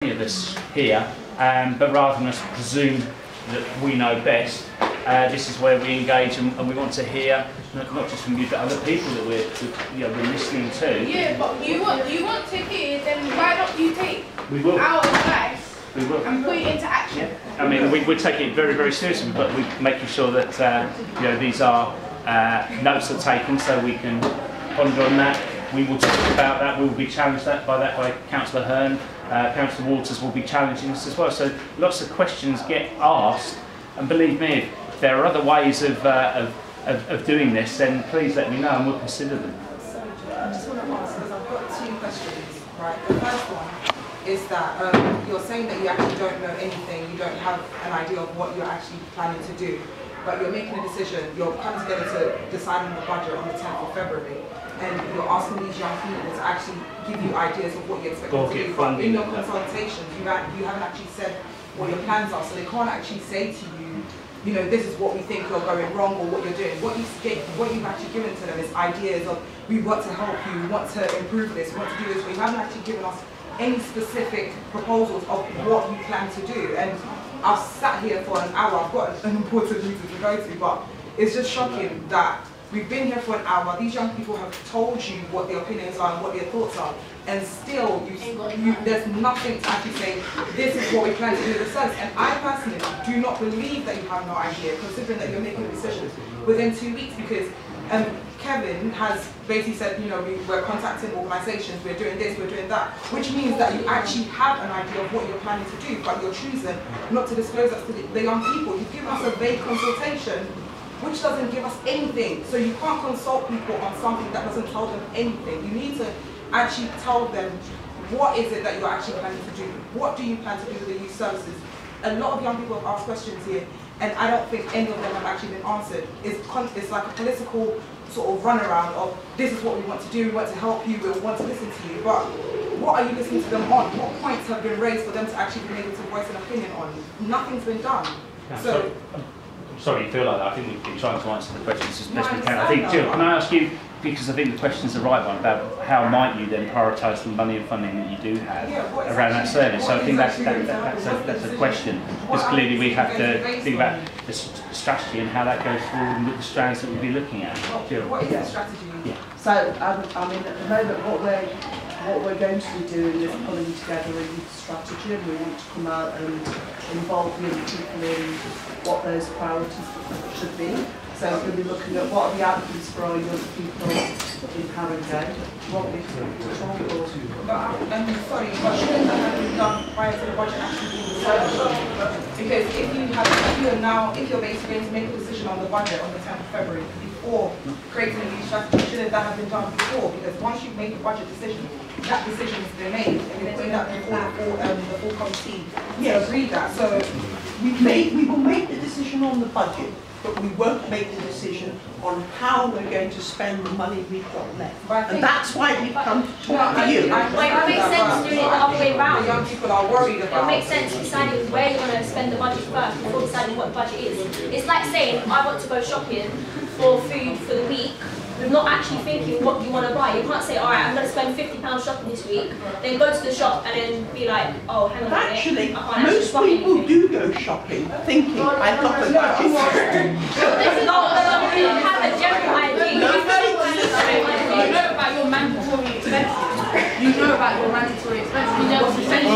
Of us here, but rather than us presume that we know best, this is where we engage and we want to hear not just from you but other people that we're listening to. Yeah, but you want to hear, then why don't you take our advice and put it into action? Yeah. I mean, we take it very, very seriously, but we're making sure that these are notes are taken so we can ponder on that. We will talk about that. We will be challenged by Councillor Hearn. Councillor Waters will be challenging us as well. So lots of questions get asked, and believe me, if there are other ways of doing this, then please let me know and we'll consider them. So I just want to ask, because I've got two questions. Right. The first one is that you're saying that you actually don't know anything. You don't have an idea of what you're actually planning to do, but you're making a decision. You're coming together to decide on the budget on the 10th of February. And you're asking these young people to actually give you ideas of what you expect them to do. But in your consultations, you haven't actually said what your plans are, so they can't actually say to you, this is what we think you're going wrong or what you're doing. What you've actually given to them is ideas of, we want to help you, we want to improve this, we want to do this, but you haven't actually given us any specific proposals of what you plan to do. And I've sat here for an hour, I've got an important meeting to go to, but it's just shocking that we've been here for an hour, these young people have told you what their opinions are and what their thoughts are, and still there's nothing to actually say, this is what we plan to do in the service. And I personally do not believe that you have no idea, considering that you're making decisions within 2 weeks, because Kevin has basically said, we're contacting organisations, we're doing this, we're doing that, which means that you actually have an idea of what you're planning to do, but you're choosing not to disclose that to the young people. You've given us a vague consultation, which doesn't give us anything. So you can't consult people on something that doesn't tell them anything. You need to actually tell them what is it that you're actually planning to do. What do you plan to do with the youth services? A lot of young people have asked questions here, and I don't think any of them have actually been answered. It's like a political sort of runaround of, this is what we want to do, we want to help you, we want to listen to you. But what are you listening to them on? What points have been raised for them to actually be able to voice an opinion on? Nothing's been done. So sorry you feel like that. I think we've been trying to answer the questions as best we can. I think, Jill, can I ask you, because I think the question's the right one, about how might you then prioritise the money and funding that you do have around that service? So I think that's a question, because clearly we have to think about the strategy and how that goes forward with the strands that we'll be looking at. Jill? What is the strategy? Yeah. So, I mean, at the moment, what we're going to be doing is pulling together a youth strategy, and we want to come out and involve young people in what those priorities should be. So we're going to be looking at what are the outcomes for our young people in Harrogate. Want me to talk or? Sorry, but shouldn't that have been done prior to the budget actually being decided? Because if you're basically going to make a decision on the budget on the 10th of February before creating a new strategy, shouldn't that have been done before? Because once you've made the budget decision, that decision has been made, and you're putting that before the full committee to agree that. So we will make the decision on the budget, but we won't make the decision on how we're going to spend the money we've got left. And that's why we've come to talk to you. It makes sense doing it the other way round. Young people are worried about. It makes sense deciding where you're going to spend the budget first before deciding what the budget is. It's like saying, I want to go shopping for food for the week, with not actually thinking what you want to buy. You can't say, alright, I'm going to spend £50 shopping this week, then go to the shop and then be like, oh, hang on a minute. Actually, most people do go shopping thinking, I've got the budget. This is not you have a general idea. You know about your mandatory expenses. You know about your mandatory expenses. You know what to spend.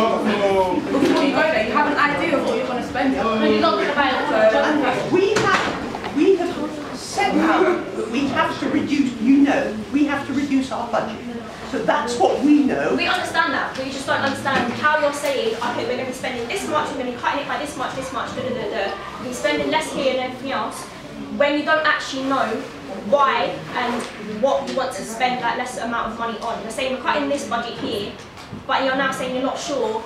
Before you go there, you have an idea of what you're going to spend. No, you're not going to buy it. We have set out that we have to reduce, we have to reduce our budget. So that's what we know. We understand that, but you just don't understand how you're saying, okay, we're going to be spending this much, we're going to be cutting it by this much, We're spending less here and everything else, when you don't actually know why and what you want to spend that less amount of money on. You're saying we're cutting this budget here, but you're now saying you're not sure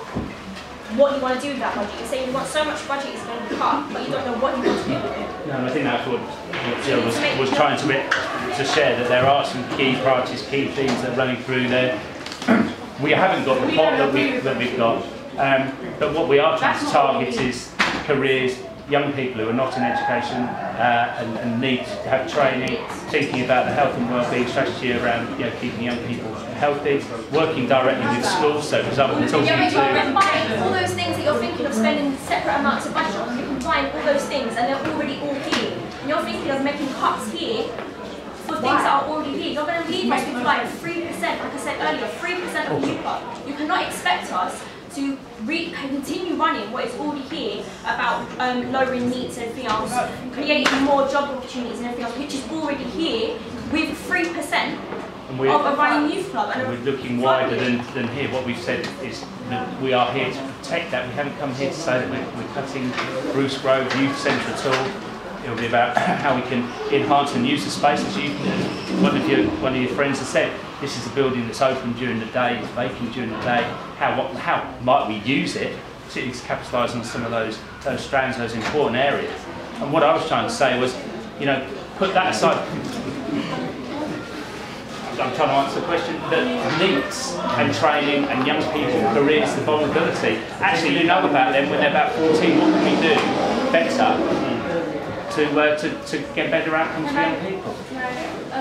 what you want to do with that budget. You're saying you want so much budget is going to be cut, but you don't know what you want to do with it. No, and I think that's what Jill was trying to share, that there are some key priorities, key themes that are running through there. We haven't got the pot that we've got, but what we are trying to target is careers, young people who are not in education and need to have training, thinking about the health and wellbeing strategy around keeping young people healthy, working directly with schools. So, for example, talking Yeah, but you're to combining all those things that you're thinking of spending separate amounts of budget on. You're combining all those things, and they're already all here. And you're thinking of making cuts here for things that are already here. You're going to leave us with like 3%, like I said earlier, 3% of UPA. You cannot expect us to continue running what is already here about lowering needs and everything else, creating more job opportunities and everything else, which is already here with 3% of a running youth club. And we're looking wider than here. What we've said is that we are here to protect that. We haven't come here to say that we're cutting Bruce Grove Youth Centre at all. It'll be about how we can enhance and use the space. As one of your friends has said, this is a building that's open during the day, it's vacant during the day. How might we use it to capitalise on some of those strands, those important areas? And what I was trying to say was, put that aside. I'm trying to answer the question that needs and training and young people, careers, the vulnerability. Actually, you know about them when they're about 14. What can we do better to get better outcomes for young people?